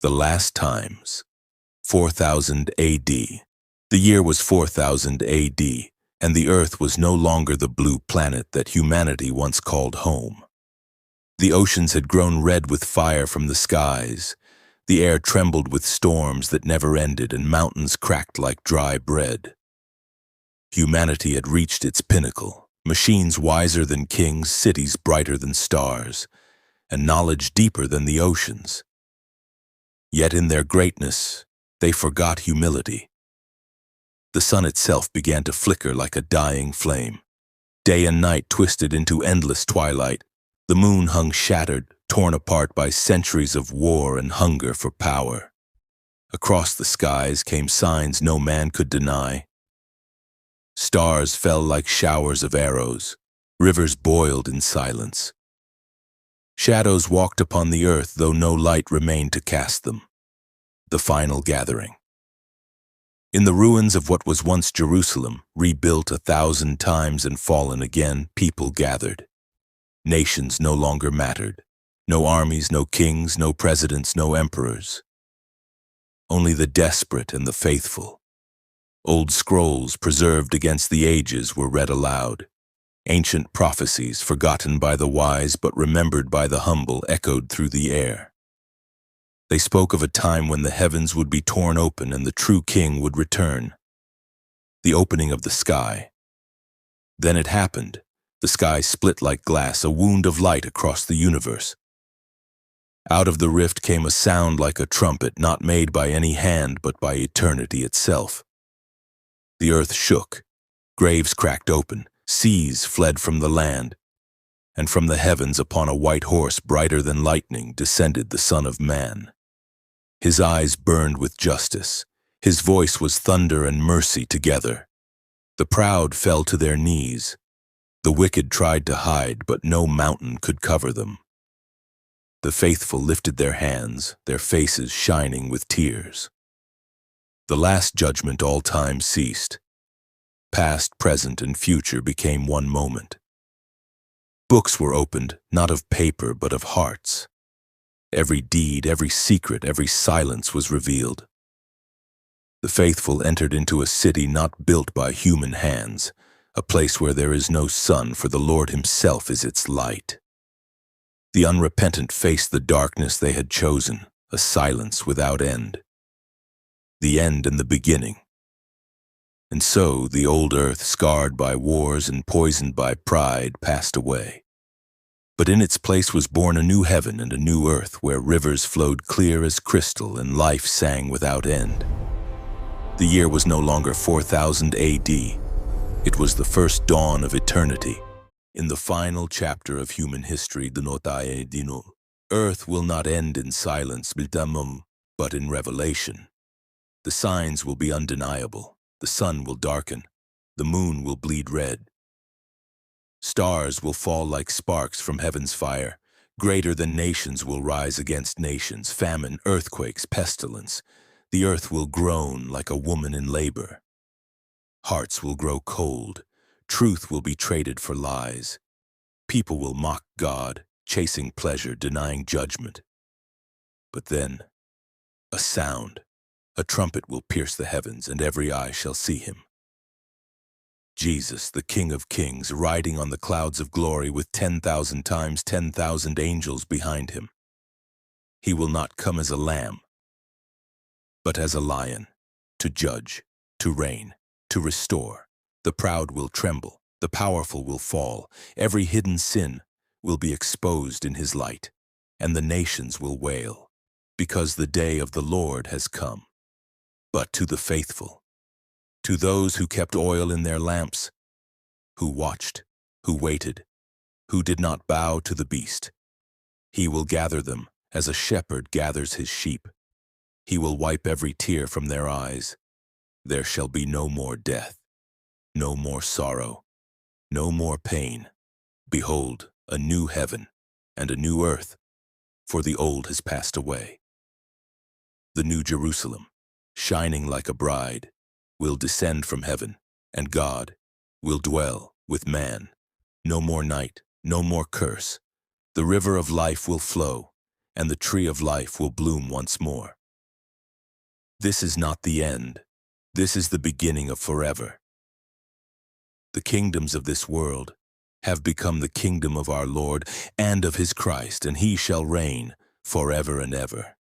The Last Times, 4000 AD. The year was 4000 AD, and the Earth was no longer the blue planet that humanity once called home. The oceans had grown red with fire from the skies, the air trembled with storms that never ended, and mountains cracked like dry bread. Humanity had reached its pinnacle, machines wiser than kings, cities brighter than stars, and knowledge deeper than the oceans. Yet in their greatness, they forgot humility. The sun itself began to flicker like a dying flame. Day and night twisted into endless twilight. The moon hung shattered, torn apart by centuries of war and hunger for power. Across the skies came signs no man could deny. Stars fell like showers of arrows. Rivers boiled in silence. Shadows walked upon the earth, though no light remained to cast them. The final gathering. In the ruins of what was once Jerusalem, rebuilt 1,000 times and fallen again, people gathered. Nations no longer mattered. No armies, no kings, no presidents, no emperors. Only the desperate and the faithful. Old scrolls preserved against the ages were read aloud. Ancient prophecies, forgotten by the wise but remembered by the humble, echoed through the air. They spoke of a time when the heavens would be torn open and the true king would return. The opening of the sky. Then it happened. The sky split like glass, a wound of light across the universe. Out of the rift came a sound like a trumpet, not made by any hand but by eternity itself. The earth shook. Graves cracked open. Seas fled from the land, and from the heavens upon a white horse brighter than lightning descended the Son of Man. His eyes burned with justice. His voice was thunder and mercy together. The proud fell to their knees. The wicked tried to hide, but no mountain could cover them. The faithful lifted their hands, their faces shining with tears. The last judgment all time ceased. Past, present, and future became one moment. Books were opened, not of paper, but of hearts. Every deed, every secret, every silence was revealed. The faithful entered into a city not built by human hands, a place where there is no sun, for the Lord himself is its light. The unrepentant faced the darkness they had chosen, a silence without end. The end and the beginning. And so the old earth, scarred by wars and poisoned by pride, passed away. But in its place was born a new heaven and a new earth, where rivers flowed clear as crystal and life sang without end. The year was no longer 4000 AD. It was the first dawn of eternity. In the final chapter of human history, the Notae Dinul, earth will not end in silence, but in revelation. The signs will be undeniable. The sun will darken, the moon will bleed red. Stars will fall like sparks from heaven's fire. Greater than nations will rise against nations, famine, earthquakes, pestilence. The earth will groan like a woman in labor. Hearts will grow cold, truth will be traded for lies. People will mock God, chasing pleasure, denying judgment. But then, a sound. A trumpet will pierce the heavens, and every eye shall see him. Jesus, the King of Kings, riding on the clouds of glory with 10,000 times 10,000 angels behind him. He will not come as a lamb, but as a lion, to judge, to reign, to restore. The proud will tremble, the powerful will fall. Every hidden sin will be exposed in his light, and the nations will wail, because the day of the Lord has come. But to the faithful, to those who kept oil in their lamps, who watched, who waited, who did not bow to the beast, he will gather them as a shepherd gathers his sheep. He will wipe every tear from their eyes. There shall be no more death, no more sorrow, no more pain. Behold, a new heaven and a new earth, for the old has passed away. The new Jerusalem, shining like a bride, will descend from heaven, and God will dwell with man. No more night, no more curse. The river of life will flow, and the tree of life will bloom once more. This is not the end. This is the beginning of forever. The kingdoms of this world have become the kingdom of our Lord and of his Christ, and he shall reign forever and ever.